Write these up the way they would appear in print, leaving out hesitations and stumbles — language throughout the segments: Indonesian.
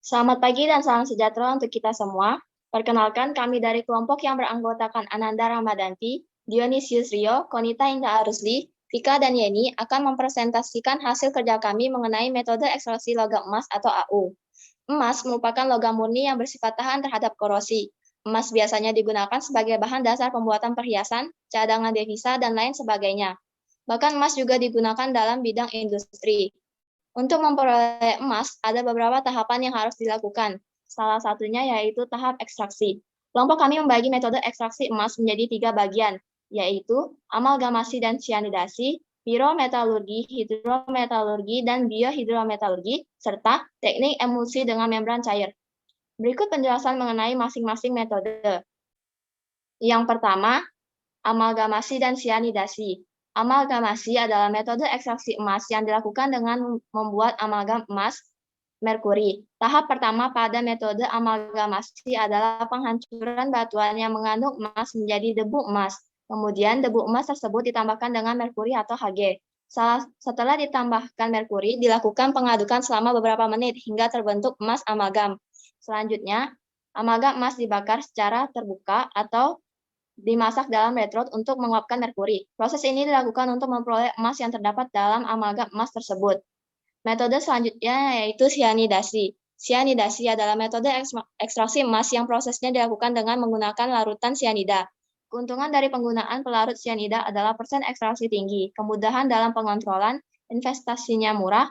Selamat pagi dan salam sejahtera untuk kita semua. Perkenalkan, kami dari kelompok yang beranggotakan Ananda Ramadanti, Dionysius Rio, Konita Indah Arusli, Vika dan Yeni akan mempresentasikan hasil kerja kami mengenai metode ekstraksi logam emas atau AU. Emas merupakan logam murni yang bersifat tahan terhadap korosi. Emas biasanya digunakan sebagai bahan dasar pembuatan perhiasan, cadangan devisa, dan lain sebagainya. Bahkan emas juga digunakan dalam bidang industri. Untuk memperoleh emas, ada beberapa tahapan yang harus dilakukan. Salah satunya yaitu tahap ekstraksi. Kelompok kami membagi metode ekstraksi emas menjadi 3 bagian, yaitu amalgamasi dan cyanidasi, pirometalurgi, hidrometalurgi, dan biohidrometalurgi, serta teknik emulsi dengan membran cair. Berikut penjelasan mengenai masing-masing metode. Yang pertama, amalgamasi dan cyanidasi. Amalgamasi adalah metode ekstraksi emas yang dilakukan dengan membuat amalgam emas merkuri. Tahap pertama pada metode amalgamasi adalah penghancuran batuan yang mengandung emas menjadi debu emas. Kemudian debu emas tersebut ditambahkan dengan merkuri atau Hg. Setelah ditambahkan merkuri, dilakukan pengadukan selama beberapa menit hingga terbentuk emas amalgam. Selanjutnya, amalgam emas dibakar secara terbuka atau dimasak dalam elektrod untuk menguapkan merkuri. Proses ini dilakukan untuk memperoleh emas yang terdapat dalam amalgam emas tersebut. Metode selanjutnya yaitu cyanidasi. Cyanidasi adalah metode ekstraksi emas yang prosesnya dilakukan dengan menggunakan larutan cyanida. Keuntungan dari penggunaan pelarut cyanida adalah persen ekstraksi tinggi, kemudahan dalam pengontrolan, investasinya murah,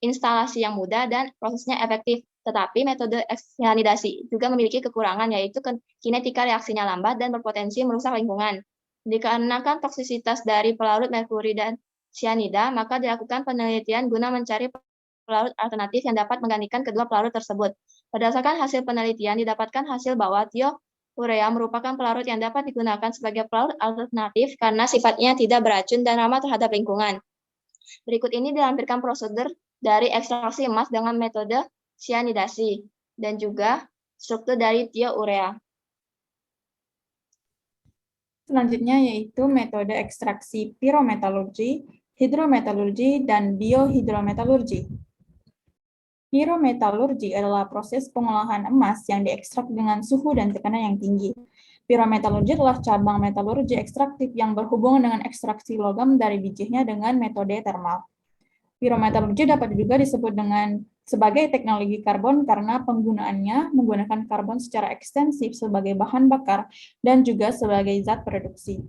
instalasi yang mudah, dan prosesnya efektif. Tetapi metode cyanidasi juga memiliki kekurangan, yaitu kinetika reaksinya lambat dan berpotensi merusak lingkungan. Dikarenakan toksisitas dari pelarut merkuri dan cyanida, maka dilakukan penelitian guna mencari pelarut alternatif yang dapat menggantikan kedua pelarut tersebut. Berdasarkan hasil penelitian, didapatkan hasil bahwa thiourea merupakan pelarut yang dapat digunakan sebagai pelarut alternatif karena sifatnya tidak beracun dan ramah terhadap lingkungan. Berikut ini dilampirkan prosedur dari ekstraksi emas dengan metode cyanidasi dan juga struktur dari thiourea. Selanjutnya yaitu metode ekstraksi pirometalurgi, hidrometalurgi, dan biohidrometalurgi. Pirometalurgi adalah proses pengolahan emas yang diekstrak dengan suhu dan tekanan yang tinggi. Pirometalurgi adalah cabang metalurgi ekstraktif yang berhubungan dengan ekstraksi logam dari bijinya dengan metode termal. Pirometalurgi dapat juga disebut sebagai teknologi karbon karena penggunaannya menggunakan karbon secara ekstensif sebagai bahan bakar dan juga sebagai zat produksi.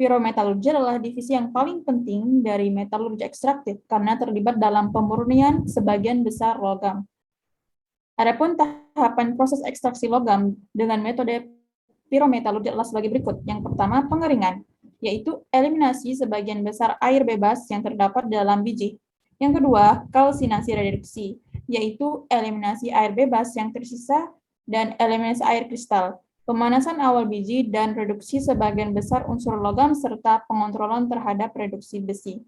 Pirometalurgi adalah divisi yang paling penting dari metalurgi ekstraktif karena terlibat dalam pemurnian sebagian besar logam. Adapun tahapan proses ekstraksi logam dengan metode pirometalurgi adalah sebagai berikut. Yang pertama, pengeringan, yaitu eliminasi sebagian besar air bebas yang terdapat dalam biji. Yang kedua, kalsinasi reduksi, yaitu eliminasi air bebas yang tersisa dan eliminasi air kristal, pemanasan awal biji, dan reduksi sebagian besar unsur logam serta pengontrolan terhadap reduksi besi.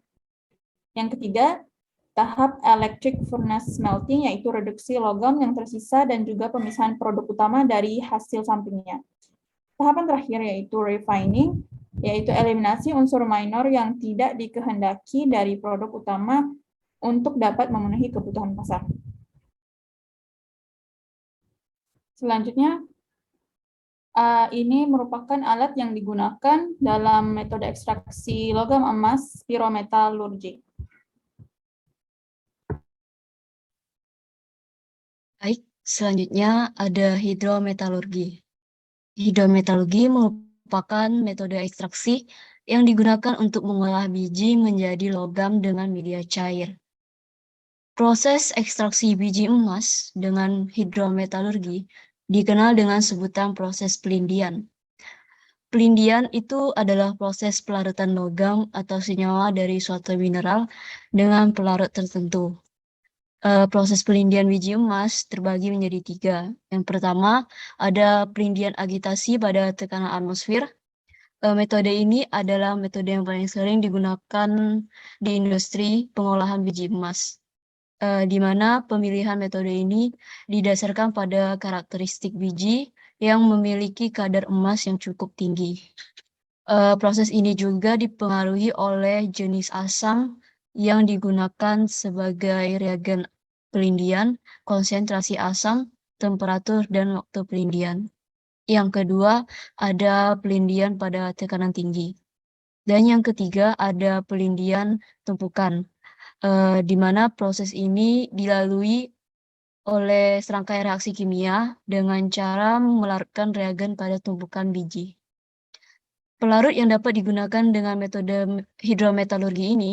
Yang ketiga, tahap electric furnace smelting, yaitu reduksi logam yang tersisa dan juga pemisahan produk utama dari hasil sampingnya. Tahapan terakhir yaitu refining, yaitu eliminasi unsur minor yang tidak dikehendaki dari produk utama untuk dapat memenuhi kebutuhan pasar. Selanjutnya, ini merupakan alat yang digunakan dalam metode ekstraksi logam emas pirometalurgi. Baik, selanjutnya ada hidrometalurgi. Hidrometalurgi merupakan metode ekstraksi yang digunakan untuk mengolah biji menjadi logam dengan media cair. Proses ekstraksi biji emas dengan hidrometalurgi dikenal dengan sebutan proses pelindian. Pelindian itu adalah proses pelarutan logam atau senyawa dari suatu mineral dengan pelarut tertentu. Proses pelindian biji emas terbagi menjadi 3. Yang pertama, ada pelindian agitasi pada tekanan atmosfer. Metode ini adalah metode yang paling sering digunakan di industri pengolahan biji emas, di mana pemilihan metode ini didasarkan pada karakteristik biji yang memiliki kadar emas yang cukup tinggi. Proses ini juga dipengaruhi oleh jenis asam yang digunakan sebagai reagen pelindian, konsentrasi asam, temperatur, dan waktu pelindian. Yang kedua, ada pelindian pada tekanan tinggi. Dan yang ketiga, ada pelindian tumpukan, di mana proses ini dilalui oleh serangkaian reaksi kimia dengan cara melarutkan reagen pada tumpukan biji. Pelarut yang dapat digunakan dengan metode hidrometalurgi ini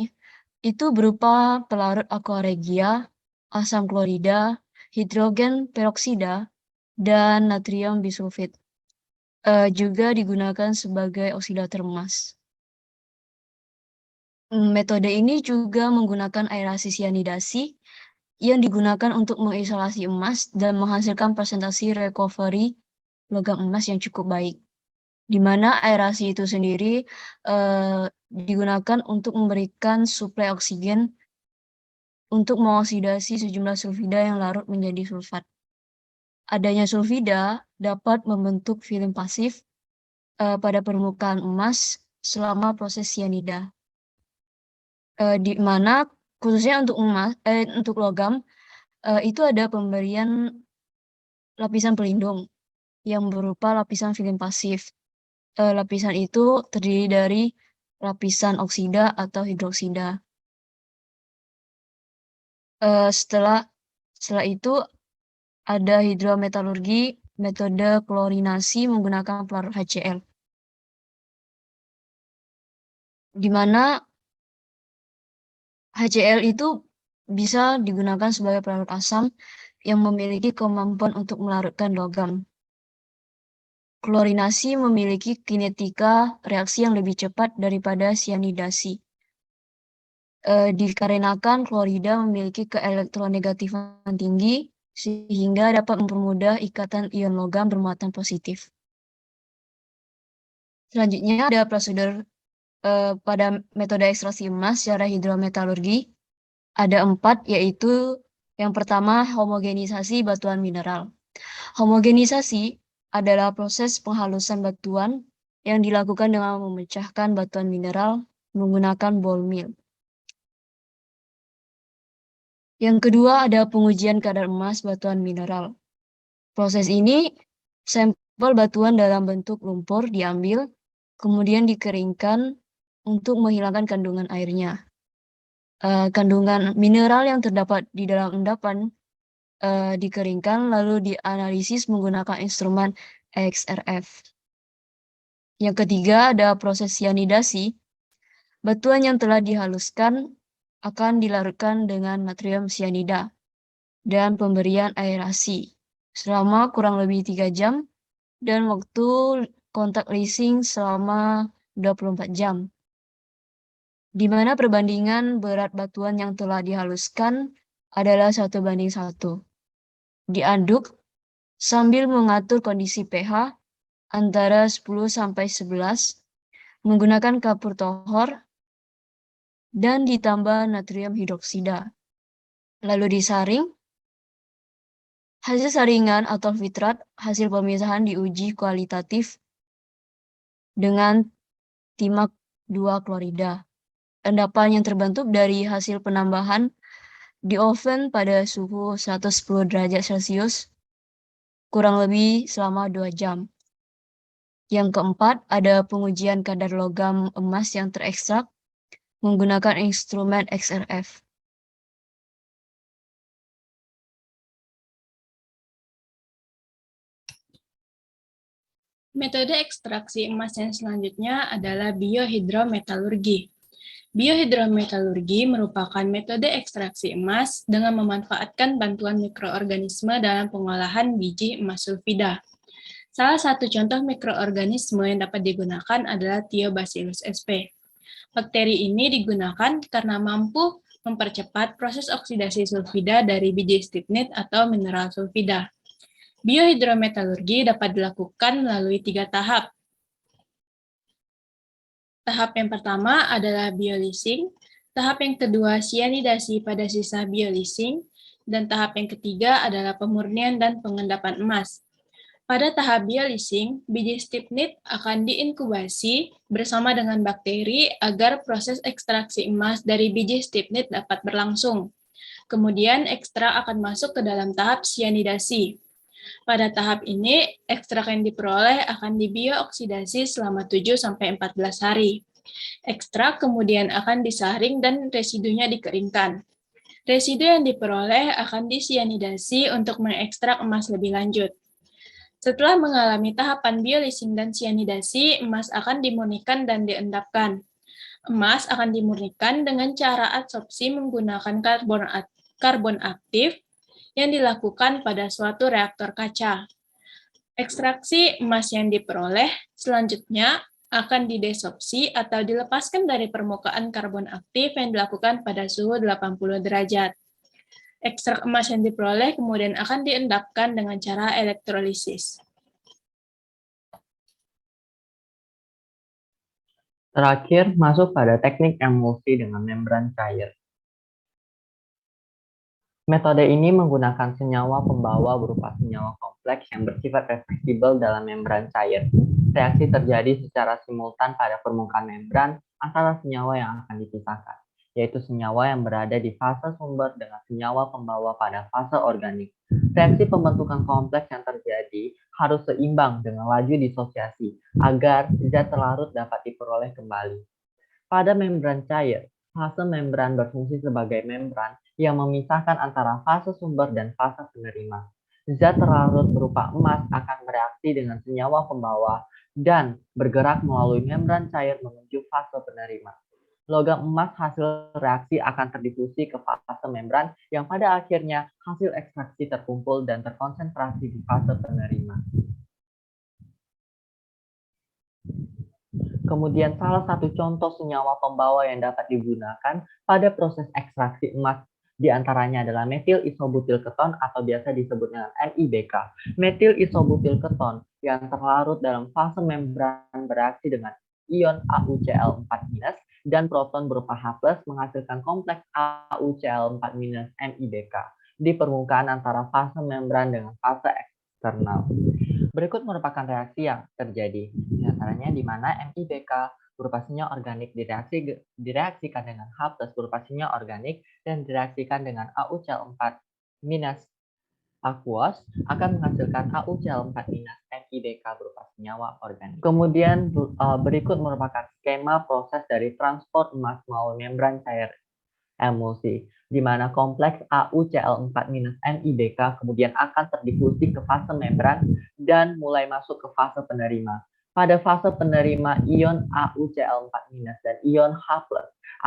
itu berupa pelarut aqua regia, asam klorida, hidrogen peroksida, dan natrium bisulfit. Juga digunakan sebagai oksidator emas. Metode ini juga menggunakan aerasi sianidasi yang digunakan untuk mengisolasi emas dan menghasilkan presentasi recovery logam emas yang cukup baik. Di mana aerasi itu sendiri digunakan untuk memberikan suplai oksigen untuk mengoksidasi sejumlah sulfida yang larut menjadi sulfat. Adanya sulfida dapat membentuk film pasif pada permukaan emas selama proses sianida. Di mana khususnya untuk untuk logam itu ada pemberian lapisan pelindung yang berupa lapisan film pasif. Lapisan itu terdiri dari lapisan oksida atau hidroksida. Setelah itu ada hidrometalurgi metode klorinasi menggunakan pelarut HCl. Di mana HCl itu bisa digunakan sebagai pelarut asam yang memiliki kemampuan untuk melarutkan logam. Klorinasi memiliki kinetika reaksi yang lebih cepat daripada sianidasi. Dikarenakan klorida memiliki keelektronegatifan tinggi, sehingga dapat mempermudah ikatan ion logam bermuatan positif. Selanjutnya ada prosedur pada metode ekstraksi emas secara hidrometalurgi. Ada 4, yaitu yang pertama homogenisasi batuan mineral. Homogenisasi adalah proses penghalusan batuan yang dilakukan dengan memecahkan batuan mineral menggunakan ball mill. Yang kedua ada pengujian kadar emas batuan mineral. Proses ini, sampel batuan dalam bentuk lumpur diambil, kemudian dikeringkan untuk menghilangkan kandungan airnya. Kandungan mineral yang terdapat di dalam endapan dikeringkan lalu dianalisis menggunakan instrumen XRF. Yang ketiga ada proses sianidasi. Batuan yang telah dihaluskan akan dilarutkan dengan natrium sianida dan pemberian aerasi selama kurang lebih 3 jam dan waktu kontak leaching selama 24 jam. Di mana perbandingan berat batuan yang telah dihaluskan adalah 1:1. Diaduk sambil mengatur kondisi pH antara 10-11 menggunakan kapur tohor dan ditambah natrium hidroksida. Lalu disaring. Hasil saringan atau filtrat hasil pemisahan diuji kualitatif dengan timak 2 klorida. Endapan yang terbentuk dari hasil penambahan di oven pada suhu 110 derajat Celcius kurang lebih selama 2 jam. Yang keempat, ada pengujian kadar logam emas yang terekstrak menggunakan instrumen XRF. Metode ekstraksi emas yang selanjutnya adalah biohidrometalurgi. Biohidrometalurgi merupakan metode ekstraksi emas dengan memanfaatkan bantuan mikroorganisme dalam pengolahan biji emas sulfida. Salah satu contoh mikroorganisme yang dapat digunakan adalah Thiobacillus sp. Bakteri ini digunakan karena mampu mempercepat proses oksidasi sulfida dari biji stibnit atau mineral sulfida. Biohidrometalurgi dapat dilakukan melalui 3 tahap. Tahap yang pertama adalah bioleasing, tahap yang kedua sianidasi pada sisa bioleasing, dan tahap yang ketiga adalah pemurnian dan pengendapan emas. Pada tahap bioleasing, biji stibnit akan diinkubasi bersama dengan bakteri agar proses ekstraksi emas dari biji stibnit dapat berlangsung. Kemudian ekstrak akan masuk ke dalam tahap sianidasi. Pada tahap ini, ekstrak yang diperoleh akan dibiooksidasi selama 7-14 hari. Ekstrak kemudian akan disaring dan residunya dikeringkan. Residu yang diperoleh akan disianidasi untuk mengekstrak emas lebih lanjut. Setelah mengalami tahapan biolising dan sianidasi, emas akan dimurnikan dan diendapkan. Emas akan dimurnikan dengan cara adsorpsi menggunakan karbon aktif yang dilakukan pada suatu reaktor kaca. Ekstraksi emas yang diperoleh selanjutnya akan didesorpsi atau dilepaskan dari permukaan karbon aktif yang dilakukan pada suhu 80 derajat. Ekstrak emas yang diperoleh kemudian akan diendapkan dengan cara elektrolisis. Terakhir, masuk pada teknik emulsi dengan membran cair. Metode ini menggunakan senyawa pembawa berupa senyawa kompleks yang bersifat reversibel dalam membran cair. Reaksi terjadi secara simultan pada permukaan membran antara senyawa yang akan dipisahkan, yaitu senyawa yang berada di fase sumber dengan senyawa pembawa pada fase organik. Reaksi pembentukan kompleks yang terjadi harus seimbang dengan laju disosiasi agar zat terlarut dapat diperoleh kembali. Pada membran cair, fase membran berfungsi sebagai membran yang memisahkan antara fase sumber dan fase penerima. Zat terlarut berupa emas akan bereaksi dengan senyawa pembawa dan bergerak melalui membran cair menuju fase penerima. Logam emas hasil reaksi akan terdifusi ke fase membran yang pada akhirnya hasil ekstraksi terkumpul dan terkonsentrasi di fase penerima. Kemudian salah satu contoh senyawa pembawa yang dapat digunakan pada proses ekstraksi emas diantaranya adalah metil isobutil keton atau biasa disebut dengan MIBK. Metil isobutil keton yang terlarut dalam fase membran bereaksi dengan ion AuCl4- dan proton berupa H+ menghasilkan kompleks AuCl4- MIBK di permukaan antara fase membran dengan fase eksternal. Berikut merupakan reaksi yang terjadi, di antaranya di mana MIBK berupa senyawa organik direaksikan dengan H+ berupa senyawa organik dan direaksikan dengan AuCl4- aqueous akan menghasilkan AuCl4- MIBK berupa senyawa organik. Kemudian berikut merupakan skema proses dari transport emas melalui membran cair emulsi, di mana kompleks AuCl4- MIBK kemudian akan terdifusi ke fase membran dan mulai masuk ke fase penerima. Pada fase penerima, ion AuCl4- dan ion H+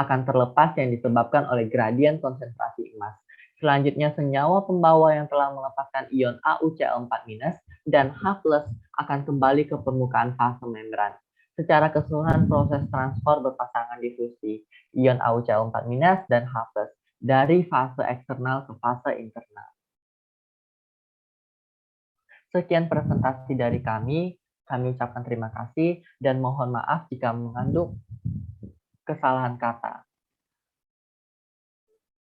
akan terlepas yang disebabkan oleh gradien konsentrasi emas. Selanjutnya, senyawa pembawa yang telah melepaskan ion AuCl4- dan H+ akan kembali ke permukaan fase membran. Secara keseluruhan proses transport berpasangan difusi ion AuCl4- dan H+ dari fase eksternal ke fase internal. Sekian presentasi dari kami ucapkan terima kasih dan mohon maaf jika mengandung kesalahan kata.